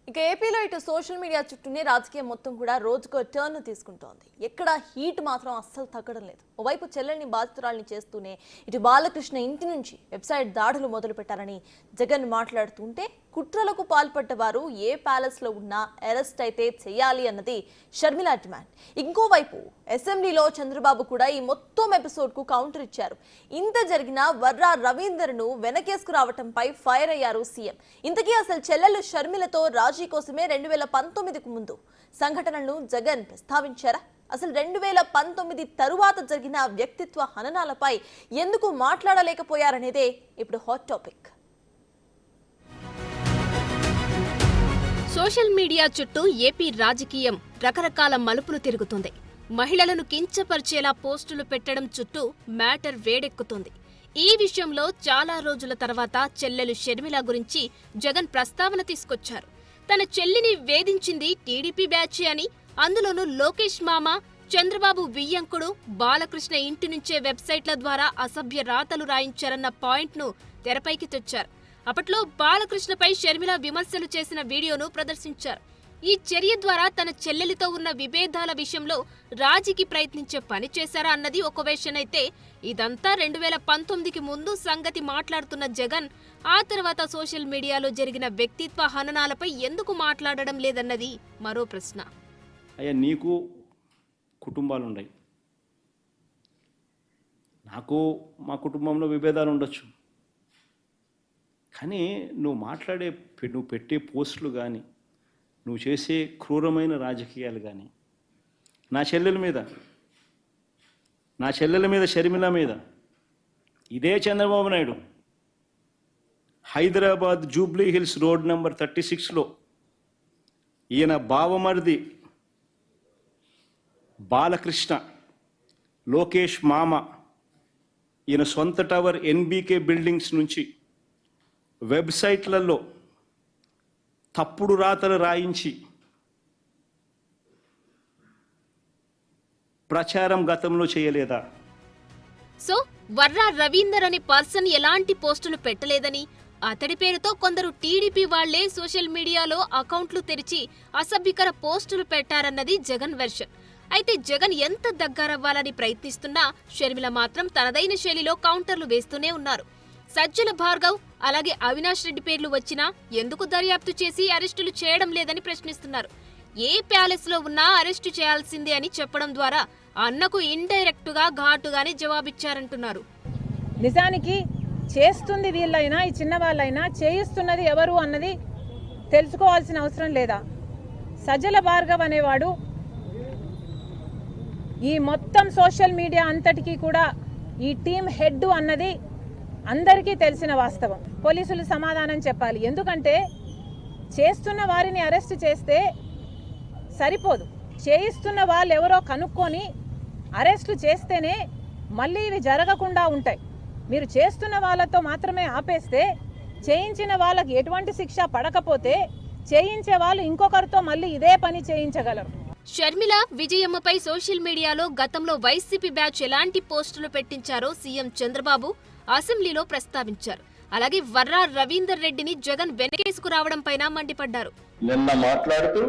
ఇక ఏపీలో ఇటు సోషల్ మీడియా చుట్టూనే రాజకీయం మొత్తం కూడా రోజుకో టర్న్ తీసుకుంటోంది. ఎక్కడ హీట్ మాత్రం అస్సలు తగ్గడం లేదు. ఓవైపు చెల్లెల్ని బాధితురాల్ని చేస్తూనే ఇటు బాలకృష్ణ ఇంటి నుంచి వెబ్సైట్ దాడులు మొదలు పెట్టారని జగన్ మాట్లాడుతుంటే, కుట్రలకు పాల్పడ్డ వారు ఏ ప్యాలెస్ లో ఉన్నా అరెస్ట్ అయితే చేయాలి అన్నది షర్మిల డిమాండ్. ఇంకోవైపు అసెంబ్లీలో చంద్రబాబు కూడా ఈ మొత్తం ఎపిసోడ్ కు కౌంటర్ ఇచ్చారు. ఇంత జరిగినా వర్రా రవీందర్ ను వెనకేసుకు రావటంపై ఫైర్ అయ్యారు సీఎం. ఇంతకీ అసలు చెల్లెలు షర్మిలతో రాజీ కోసమే 2019కు ముందు సంఘటనలను జగన్ ప్రస్తావించారా? అసలు 2019 తరువాత జరిగిన వ్యక్తిత్వ హననాలపై ఎందుకు మాట్లాడలేకపోయారనేదే ఇప్పుడు హాట్ టాపిక్. సోషల్ మీడియా చుట్టూ ఏపీ రాజకీయం రకరకాల మలుపులు తిరుగుతుంది. మహిళలను కించపరిచేలా పోస్టులు పెట్టడం చుట్టూ మ్యాటర్ వేడెక్కుతుంది. ఈ విషయంలో చాలా రోజుల తర్వాత చెల్లెలు షర్మిల గురించి జగన్ ప్రస్తావన తీసుకొచ్చారు. తన చెల్లిని వేధించింది టీడీపీ బ్యాచ్ అని, అందులోనూ లోకేష్ మామ, చంద్రబాబు వియ్యంకుడు బాలకృష్ణ ఇంటి నుంచే వెబ్సైట్ల ద్వారా అసభ్య రాతలు రాయించారన్న పాయింట్ను తెరపైకి తెచ్చారు. అప్పట్లో బాలకృష్ణపై షర్మిల విమర్శలు చేసిన వీడియోను ప్రదర్శించారు. ఈ చర్య ద్వారా తన చెల్లెలితో ఉన్న విభేదాల విషయంలో రాజీకి ప్రయత్నించే పని చేశారా అన్నది ఒక వెర్షన్ అయితే, ఇదంతా 2019కి ముందు సంగతి మాట్లాడుతున్న జగన్ ఆ తర్వాత సోషల్ మీడియాలో జరిగిన వ్యక్తిత్వ హననాలపై ఎందుకు మాట్లాడడం లేదన్నది మరో ప్రశ్న. అయ్యా, నీకు కుటుంబాలున్నాయి, నాకు మా కుటుంబంలో విభేదాలు ఉండొచ్చు. కానీ నువ్వు పెట్టే పోస్టులు కానీ, నువ్వు చేసే క్రూరమైన రాజకీయాలు కానీ నా చెల్లెల మీద షర్మిల మీద, ఇదే Chandrababu Naidu Hyderabad Jubilee Hills road number 36లో ఈయన బావమరిది బాలకృష్ణ, లోకేష్ మామ, ఈయన సొంత టవర్ ఎన్బీకే బిల్డింగ్స్ నుంచి వెబ్సైట్లలో తప్పుడు రాతలు రాయించి ప్రచారం గతంలో చేయలేదా? సో వర్రా రవీందర్ అనే పర్సన్ ఎలాంటి పోస్టులు పెట్టలేదని, అతడి పేరుతో కొందరు టీడీపీ వాళ్లే సోషల్ మీడియాలో అకౌంట్లు తెరిచి అసభ్యకర పోస్టులు పెట్టారన్నది జగన్ వెర్షన్. అయితే జగన్ ఎంత దగ్గరవ్వాలని ప్రయత్నిస్తున్నా షర్మిల మాత్రం తనదైన శైలిలో కౌంటర్లు వేస్తూనే ఉన్నారు. సజ్జల భార్గవ్ అలాగే అవినాష్ రెడ్డి పేర్లు వచ్చినా ఎందుకు దర్యాప్తు చేసి అరెస్టులు చేయడం లేదని ప్రశ్నిస్తున్నారు. ఏ ప్యాలెస్ లో ఉన్నా అరెస్టు చేయాల్సిందే అని చెప్పడం ద్వారా అన్నకు ఇండైరెక్ట్ గా ఘాటుగానే జవాబిచ్చారంటున్నారు. నిజానికి చేస్తుంది వీళ్ళైనా, ఈ చిన్న వాళ్ళైనా, చేయిస్తున్నది ఎవరు అన్నది తెలుసుకోవాల్సిన అవసరం లేదా? సజ్జల భార్గవ్ అనేవాడు ఈ మొత్తం సోషల్ మీడియా అంతటికీ కూడా ఈ టీం హెడ్ అన్నది అందరికీ తెలిసిన వాస్తవం. పోలీసులు సమాధానం చెప్పాలి. ఎందుకంటే చేస్తున్న వారిని అరెస్ట్ చేస్తే సరిపోదు, చేయిస్తున్న వాళ్ళు ఎవరో కనుక్కొని అరెస్టు చేస్తేనే మళ్ళీ ఇవి జరగకుండా ఉంటాయి. మీరు చేస్తున్న వాళ్ళతో మాత్రమే ఆపేస్తే, చేయించిన వాళ్ళకి ఎటువంటి శిక్ష పడకపోతే చేయించే వాళ్ళు ఇంకొకరితో మళ్ళీ ఇదే పని చేయించగలరు. షర్మిల విజయమ్మపై సోషల్ మీడియాలో గతంలో వైసీపీ బ్యాచ్ ఎలాంటి పోస్టులు పెట్టించారో సీఎం చంద్రబాబు అసెంబ్లీలో ప్రస్తావించారు. అలాగే వర్రా రవీందర్ రెడ్డిని జగన్ వెనకేసుకు రావడం పైన మండిపడ్డారు. నిన్న మాట్లాడుతూ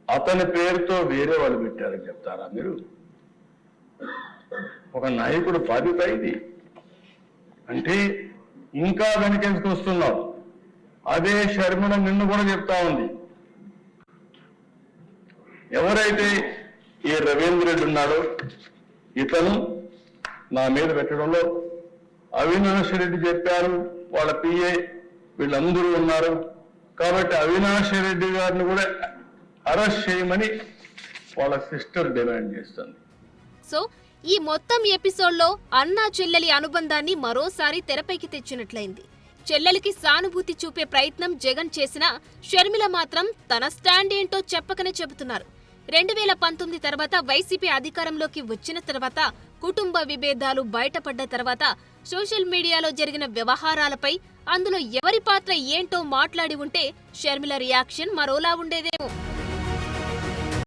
అతని పేరుతో వేరే వాళ్ళు పెట్టారని చెప్తారా మీరు? ఒక నాయకుడు బాధ్యత ఇది అంటే ఇంకా వెనకేసుకు వస్తున్నావు. అదే షర్మిల నిన్ను కూడా చెప్తా ఉంది. ఎవరైతే ఈ రవీంద్ర రెడ్డి ఉన్నాడో ఇతను నా మీద పెట్టడంలో అవినాష్ రెడ్డి చెప్పారు, వాళ్ళ పిఏ వీళ్ళందరూ ఉన్నారు. కాబట్టి అవినాష్ రెడ్డి గారిని కూడా అరెస్ట్ చేయమని వాళ్ళ సిస్టర్ డిమాండ్ చేస్తుంది. సో ఈ మొత్తం ఎపిసోడ్లో అన్నా చెల్లెలి అనుబంధాన్ని మరోసారి తెరపైకి తెచ్చినట్లయింది. చెల్లెలికి సానుభూతి చూపే ప్రయత్నం జగన్ చేసినా షర్మిల మాత్రం తన స్టాండ్ ఏంటో చెప్పకనే చెబుతున్నారు. 2019 తర్వాత వైసీపీ అధికారంలోకి వచ్చిన తర్వాత, కుటుంబ విభేదాలు బయటపడ్డ తర్వాత సోషల్ మీడియాలో జరిగిన వ్యవహారాలపై, అందులో ఎవరి పాత్ర ఏంటో మాట్లాడి ఉంటే షర్మిల రియాక్షన్ మరోలా ఉండేదేమో.